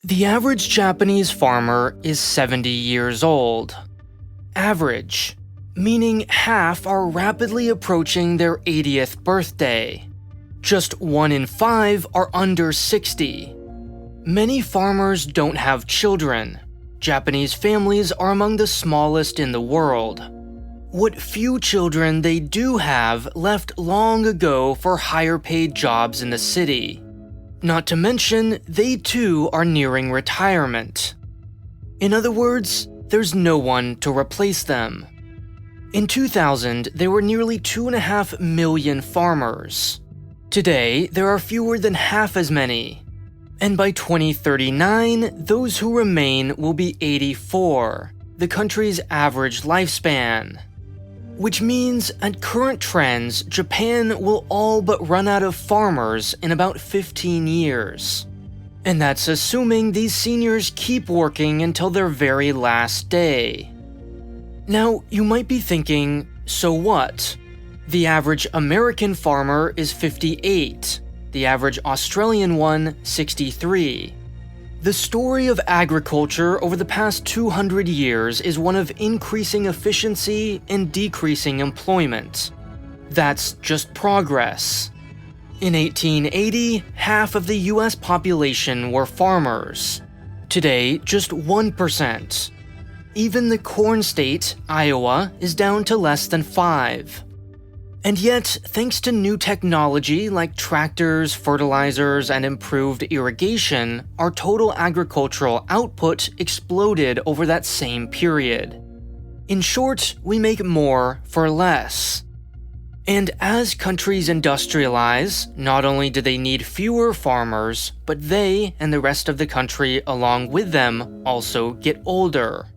The average Japanese farmer is 70 years old. Average, meaning half are rapidly approaching their 80th birthday. Just 1 in 5 are under 60. Many farmers don't have children. Japanese families are among the smallest in the world. What few children they do have left long ago for higher paid jobs in the city. Not to mention, they too are nearing retirement. In other words, there's no one to replace them. In 2000, there were nearly 2.5 million farmers. Today, there are fewer than half as many. And by 2039, those who remain will be 84, the country's average lifespan. Which means, at current trends, Japan will all but run out of farmers in about 15 years. And that's assuming these seniors keep working until their very last day. Now, you might be thinking, so what? The average American farmer is 58, the average Australian one, 63. The story of agriculture over the past 200 years is one of increasing efficiency and decreasing employment. That's just progress. In 1880, half of the US population were farmers. Today, just 1%. Even the corn state, Iowa, is down to less than 5. And yet, thanks to new technology like tractors, fertilizers, and improved irrigation, our total agricultural output exploded over that same period. In short, we make more for less. And as countries industrialize, not only do they need fewer farmers, but they and the rest of the country along with them also get older.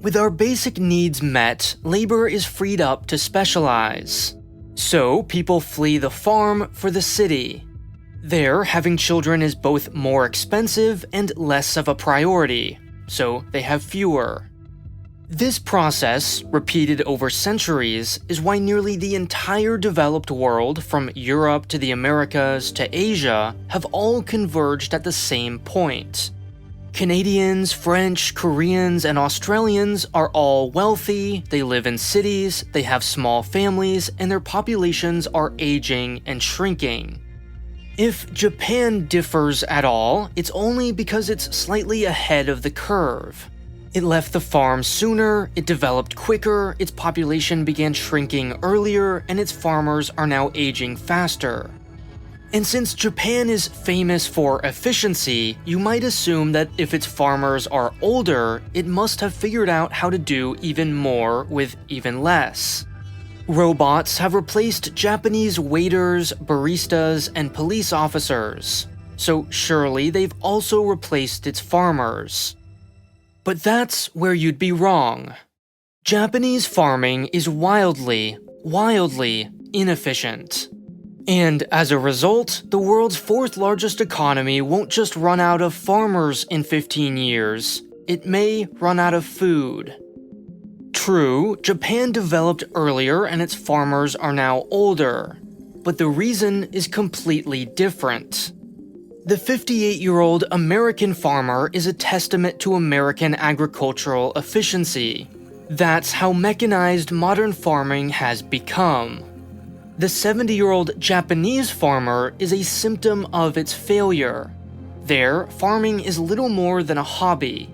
With our basic needs met, labor is freed up to specialize. So, people flee the farm for the city. There, having children is both more expensive and less of a priority, so they have fewer. This process, repeated over centuries, is why nearly the entire developed world, from Europe to the Americas to Asia, have all converged at the same point. Canadians, French, Koreans, and Australians are all wealthy, they live in cities, they have small families, and their populations are aging and shrinking. If Japan differs at all, it's only because it's slightly ahead of the curve. It left the farm sooner, it developed quicker, its population began shrinking earlier, and its farmers are now aging faster. And since Japan is famous for efficiency, you might assume that if its farmers are older, it must have figured out how to do even more with even less. Robots have replaced Japanese waiters, baristas, and police officers, so surely they've also replaced its farmers. But that's where you'd be wrong. Japanese farming is wildly inefficient. And as a result, the world's fourth largest economy won't just run out of farmers in 15 years, it may run out of food. True, Japan developed earlier and its farmers are now older, but the reason is completely different. The 58-year-old American farmer is a testament to American agricultural efficiency. That's how mechanized modern farming has become. The 70-year-old Japanese farmer is a symptom of its failure. There, farming is little more than a hobby.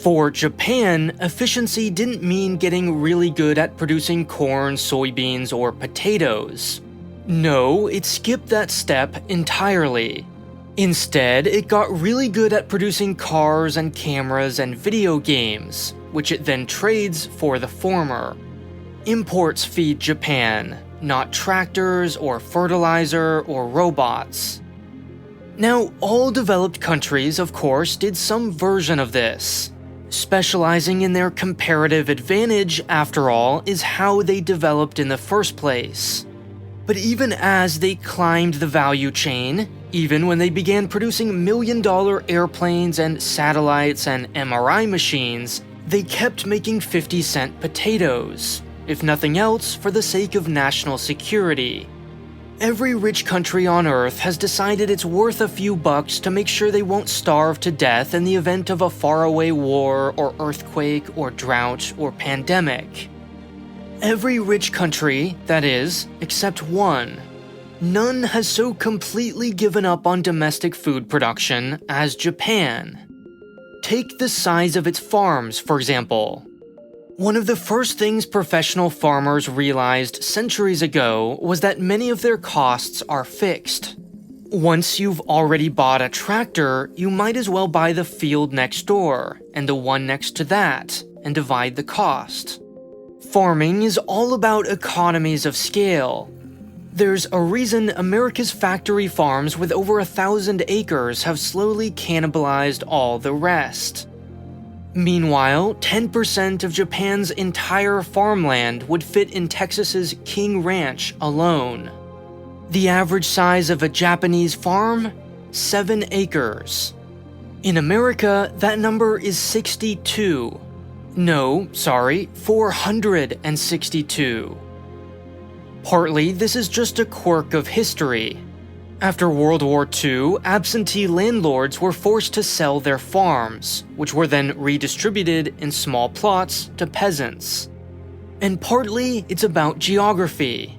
For Japan, efficiency didn't mean getting really good at producing corn, soybeans, or potatoes. No, it skipped that step entirely. Instead, it got really good at producing cars and cameras and video games, which it then trades for the former. Imports feed Japan, not tractors or fertilizer or robots. Now, all developed countries, of course, did some version of this. Specializing in their comparative advantage, after all, is how they developed in the first place. But even as they climbed the value chain, even when they began producing million-dollar airplanes and satellites and MRI machines, they kept making 50-cent potatoes. If nothing else, for the sake of national security. Every rich country on Earth has decided it's worth a few bucks to make sure they won't starve to death in the event of a faraway war or earthquake or drought or pandemic. Every rich country, that is, except one. None has so completely given up on domestic food production as Japan. Take the size of its farms, for example. One of the first things professional farmers realized centuries ago was that many of their costs are fixed. Once you've already bought a tractor, you might as well buy the field next door, and the one next to that, and divide the cost. Farming is all about economies of scale. There's a reason America's factory farms with over 1,000 acres have slowly cannibalized all the rest. Meanwhile, 10% of Japan's entire farmland would fit in Texas's King Ranch alone. The average size of a Japanese farm? 7 acres. In America, that number is 62. No, sorry, 462. Partly, this is just a quirk of history. After World War II, absentee landlords were forced to sell their farms, which were then redistributed in small plots to peasants. And partly, it's about geography.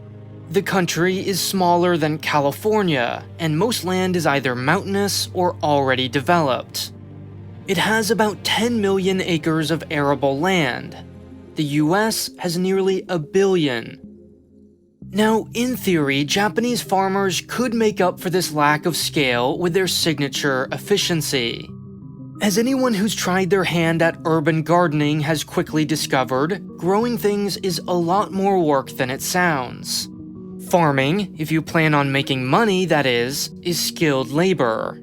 The country is smaller than California, and most land is either mountainous or already developed. It has about 10 million acres of arable land. The US has nearly a billion. Now, in theory, Japanese farmers could make up for this lack of scale with their signature efficiency. As anyone who's tried their hand at urban gardening has quickly discovered, growing things is a lot more work than it sounds. Farming, if you plan on making money, that is skilled labor.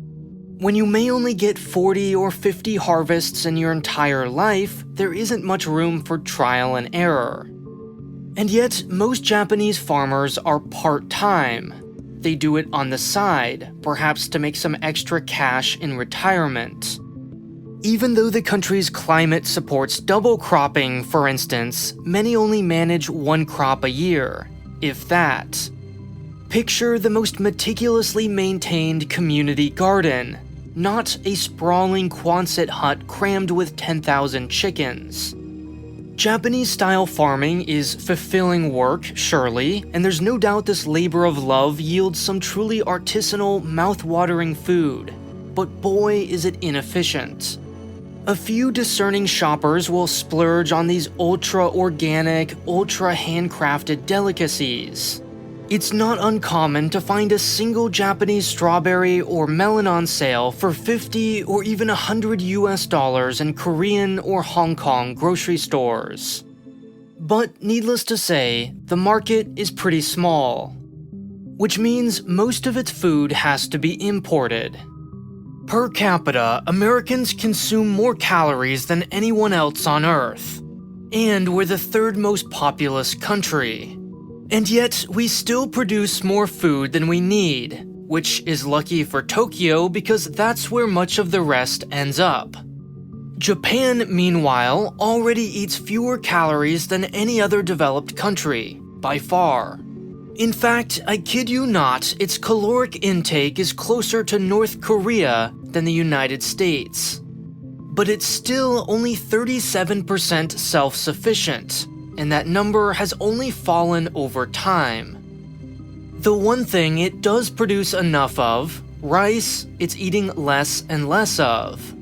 When you may only get 40 or 50 harvests in your entire life, there isn't much room for trial and error. And yet, most Japanese farmers are part-time. They do it on the side, perhaps to make some extra cash in retirement. Even though the country's climate supports double cropping, for instance, many only manage one crop a year, if that. Picture the most meticulously maintained community garden, not a sprawling Quonset hut crammed with 10,000 chickens. Japanese-style farming is fulfilling work, surely, and there's no doubt this labor of love yields some truly artisanal, mouth-watering food. But boy, is it inefficient. A few discerning shoppers will splurge on these ultra-organic, ultra-handcrafted delicacies. It's not uncommon to find a single Japanese strawberry or melon on sale for $50 or even $100 in Korean or Hong Kong grocery stores. But needless to say, the market is pretty small, which means most of its food has to be imported. Per capita, Americans consume more calories than anyone else on Earth, and we're the third most populous country. And yet, we still produce more food than we need, which is lucky for Tokyo because that's where much of the rest ends up. Japan, meanwhile, already eats fewer calories than any other developed country, by far. In fact, I kid you not, its caloric intake is closer to North Korea than the United States. But it's still only 37% self-sufficient, and that number has only fallen over time. The one thing it does produce enough of, rice, it's eating less and less of.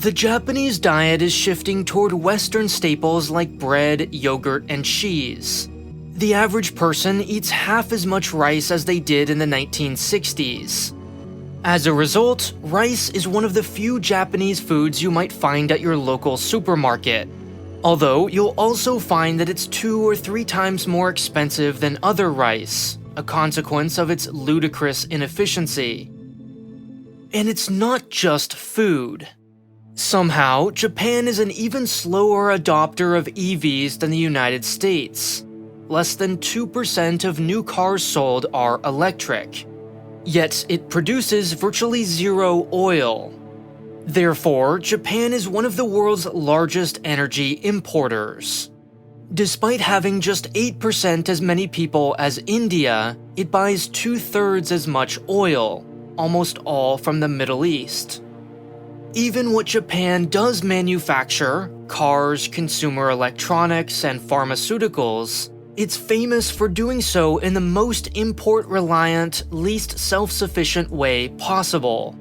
The Japanese diet is shifting toward Western staples like bread, yogurt, and cheese. The average person eats half as much rice as they did in the 1960s. As a result, rice is one of the few Japanese foods you might find at your local supermarket. Although, you'll also find that it's 2 or 3 times more expensive than other rice, a consequence of its ludicrous inefficiency. And it's not just food. Somehow, Japan is an even slower adopter of EVs than the United States. Less than 2% of new cars sold are electric. Yet, it produces virtually zero oil. Therefore, Japan is one of the world's largest energy importers. Despite having just 8% as many people as India, it buys 2/3 as much oil, almost all from the Middle East. Even what Japan does manufacture, cars, consumer electronics, and pharmaceuticals, it's famous for doing so in the most import-reliant, least self-sufficient way possible.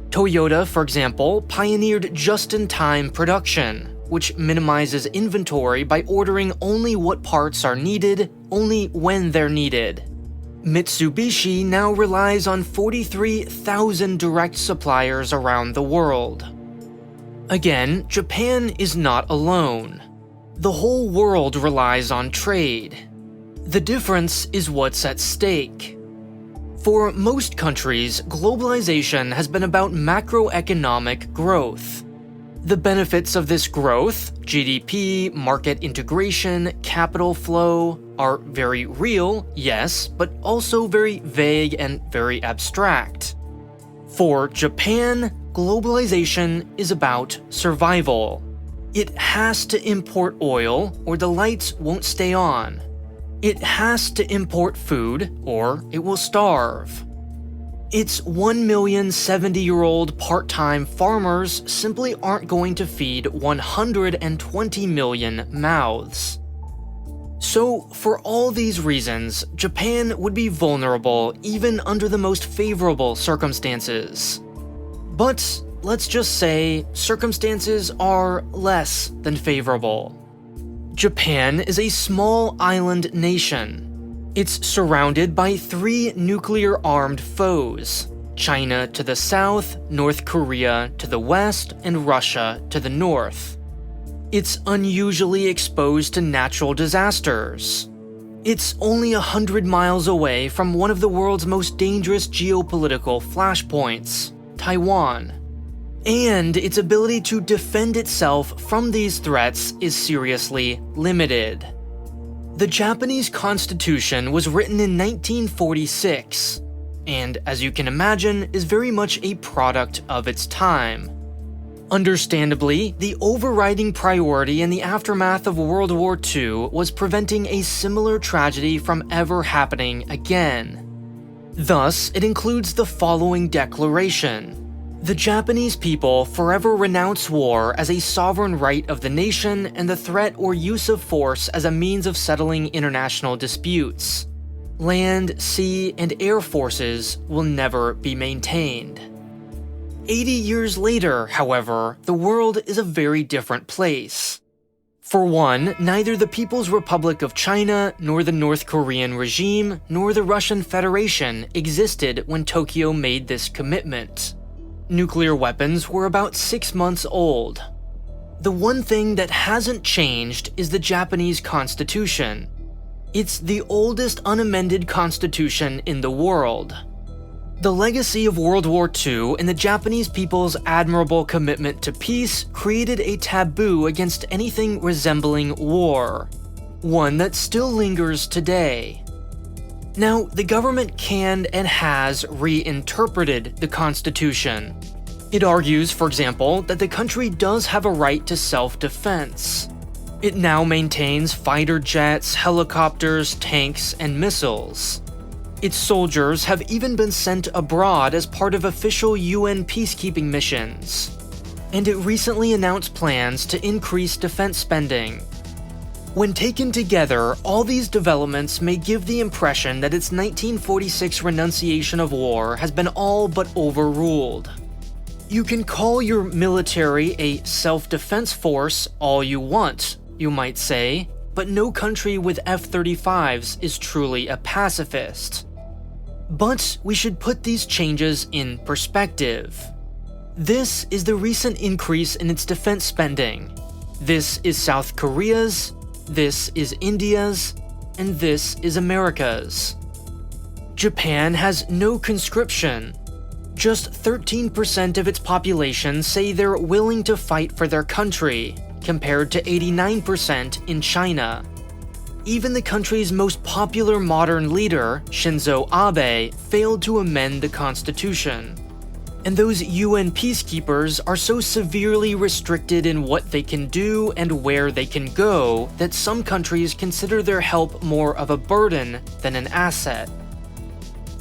Toyota, for example, pioneered just-in-time production, which minimizes inventory by ordering only what parts are needed, only when they're needed. Mitsubishi now relies on 43,000 direct suppliers around the world. Again, Japan is not alone. The whole world relies on trade. The difference is what's at stake. For most countries, globalization has been about macroeconomic growth. The benefits of this growth, GDP, market integration, capital flow, are very real, yes, but also very vague and very abstract. For Japan, globalization is about survival. It has to import oil, or the lights won't stay on. It has to import food, or it will starve. Its 1 million 70-year-old part-time farmers simply aren't going to feed 120 million mouths. So, for all these reasons, Japan would be vulnerable even under the most favorable circumstances. But let's just say circumstances are less than favorable. Japan is a small island nation. It's surrounded by 3 nuclear-armed foes: China to the south, North Korea to the west, and Russia to the north. It's unusually exposed to natural disasters. It's only 100 miles away from one of the world's most dangerous geopolitical flashpoints, Taiwan. And its ability to defend itself from these threats is seriously limited. The Japanese Constitution was written in 1946, and as you can imagine, is very much a product of its time. Understandably, the overriding priority in the aftermath of World War II was preventing a similar tragedy from ever happening again. Thus, it includes the following declaration: the Japanese people forever renounce war as a sovereign right of the nation and the threat or use of force as a means of settling international disputes. Land, sea, and air forces will never be maintained. 80 years later, however, the world is a very different place. For one, neither the People's Republic of China, nor the North Korean regime, nor the Russian Federation existed when Tokyo made this commitment. Nuclear weapons were about 6 months old. The one thing that hasn't changed is the Japanese Constitution. It's the oldest unamended constitution in the world. The legacy of World War II and the Japanese people's admirable commitment to peace created a taboo against anything resembling war, one that still lingers today. Now, the government can and has reinterpreted the Constitution. It argues, for example, that the country does have a right to self-defense. It now maintains fighter jets, helicopters, tanks, and missiles. Its soldiers have even been sent abroad as part of official UN peacekeeping missions. And it recently announced plans to increase defense spending. When taken together, all these developments may give the impression that its 1946 renunciation of war has been all but overruled. You can call your military a self-defense force all you want, you might say, but no country with F-35s is truly a pacifist. But we should put these changes in perspective. This is the recent increase in its defense spending. This is South Korea's, this is India's, and this is America's. Japan has no conscription. Just 13% of its population say they're willing to fight for their country, compared to 89% in China. Even the country's most popular modern leader, Shinzo Abe, failed to amend the constitution. And those UN peacekeepers are so severely restricted in what they can do and where they can go that some countries consider their help more of a burden than an asset.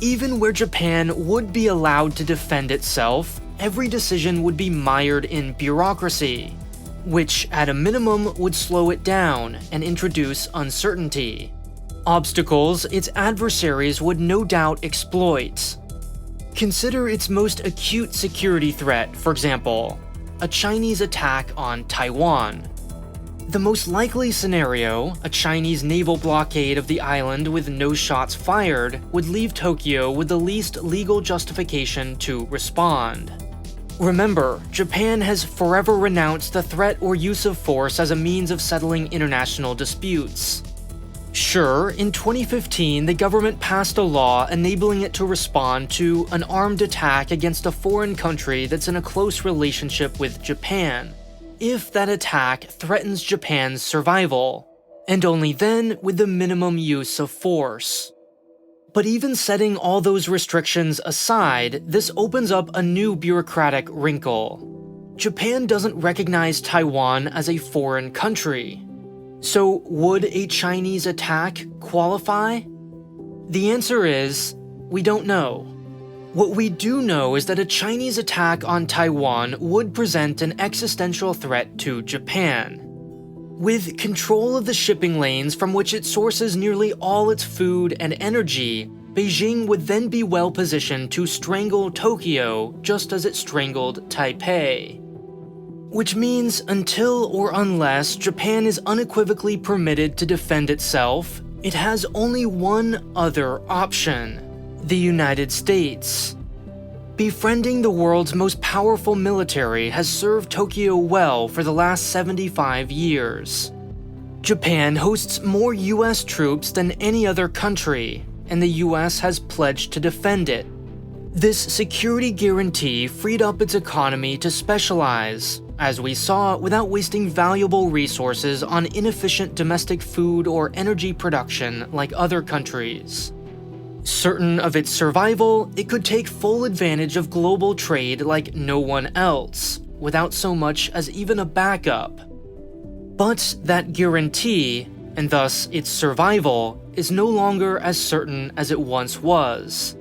Even where Japan would be allowed to defend itself, every decision would be mired in bureaucracy, which at a minimum would slow it down and introduce uncertainty. Obstacles its adversaries would no doubt exploit. Consider its most acute security threat, for example, a Chinese attack on Taiwan. The most likely scenario, a Chinese naval blockade of the island with no shots fired, would leave Tokyo with the least legal justification to respond. Remember, Japan has forever renounced the threat or use of force as a means of settling international disputes. Sure, in 2015, the government passed a law enabling it to respond to an armed attack against a foreign country that's in a close relationship with Japan, if that attack threatens Japan's survival, and only then with the minimum use of force. But even setting all those restrictions aside, this opens up a new bureaucratic wrinkle. Japan doesn't recognize Taiwan as a foreign country. So, would a Chinese attack qualify? The answer is, we don't know. What we do know is that a Chinese attack on Taiwan would present an existential threat to Japan. With control of the shipping lanes from which it sources nearly all its food and energy, Beijing would then be well positioned to strangle Tokyo just as it strangled Taipei. Which means until or unless Japan is unequivocally permitted to defend itself, it has only one other option: the United States. Befriending the world's most powerful military has served Tokyo well for the last 75 years. Japan hosts more US troops than any other country, and the US has pledged to defend it. This security guarantee freed up its economy to specialize, as we saw, without wasting valuable resources on inefficient domestic food or energy production like other countries. Certain of its survival, it could take full advantage of global trade like no one else, without so much as even a backup. But that guarantee, and thus its survival, is no longer as certain as it once was.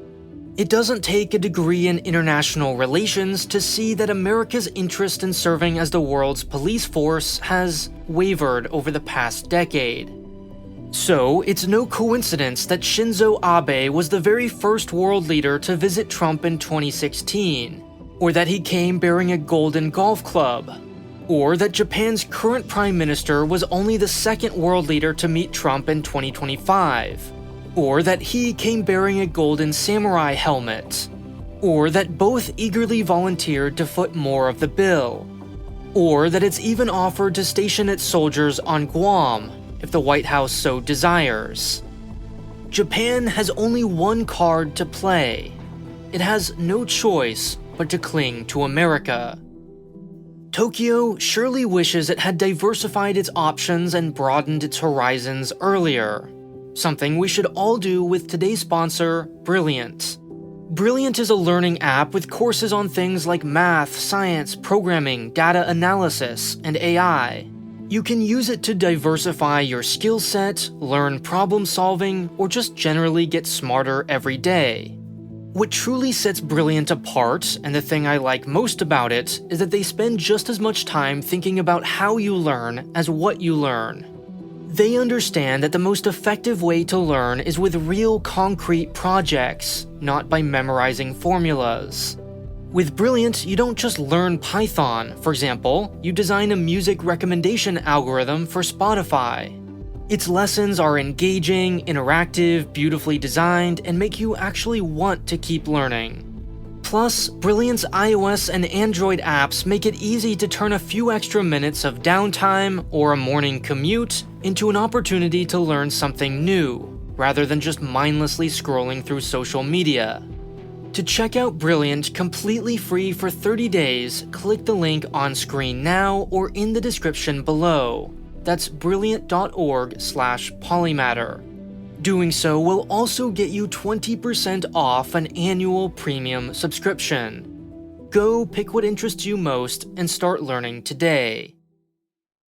It doesn't take a degree in international relations to see that America's interest in serving as the world's police force has wavered over the past decade. So, it's no coincidence that Shinzo Abe was the very first world leader to visit Trump in 2016, or that he came bearing a golden golf club, or that Japan's current prime minister was only the second world leader to meet Trump in 2025. Or that he came bearing a golden samurai helmet, or that both eagerly volunteered to foot more of the bill, or that it's even offered to station its soldiers on Guam if the White House so desires. Japan has only one card to play. It has no choice but to cling to America. Tokyo surely wishes it had diversified its options and broadened its horizons earlier. Something we should all do with today's sponsor, Brilliant. Brilliant is a learning app with courses on things like math, science, programming, data analysis, and AI. You can use it to diversify your skill set, learn problem solving, or just generally get smarter every day. What truly sets Brilliant apart, and the thing I like most about it, is that they spend just as much time thinking about how you learn as what you learn. They understand that the most effective way to learn is with real concrete projects, not by memorizing formulas. With Brilliant, you don't just learn Python. For example, you design a music recommendation algorithm for Spotify. Its lessons are engaging, interactive, beautifully designed, and make you actually want to keep learning. Plus, Brilliant's iOS and Android apps make it easy to turn a few extra minutes of downtime or a morning commute into an opportunity to learn something new, rather than just mindlessly scrolling through social media. To check out Brilliant completely free for 30 days, click the link on screen now or in the description below. That's brilliant.org/polymatter. Doing so will also get you 20% off an annual premium subscription. Go pick what interests you most and start learning today.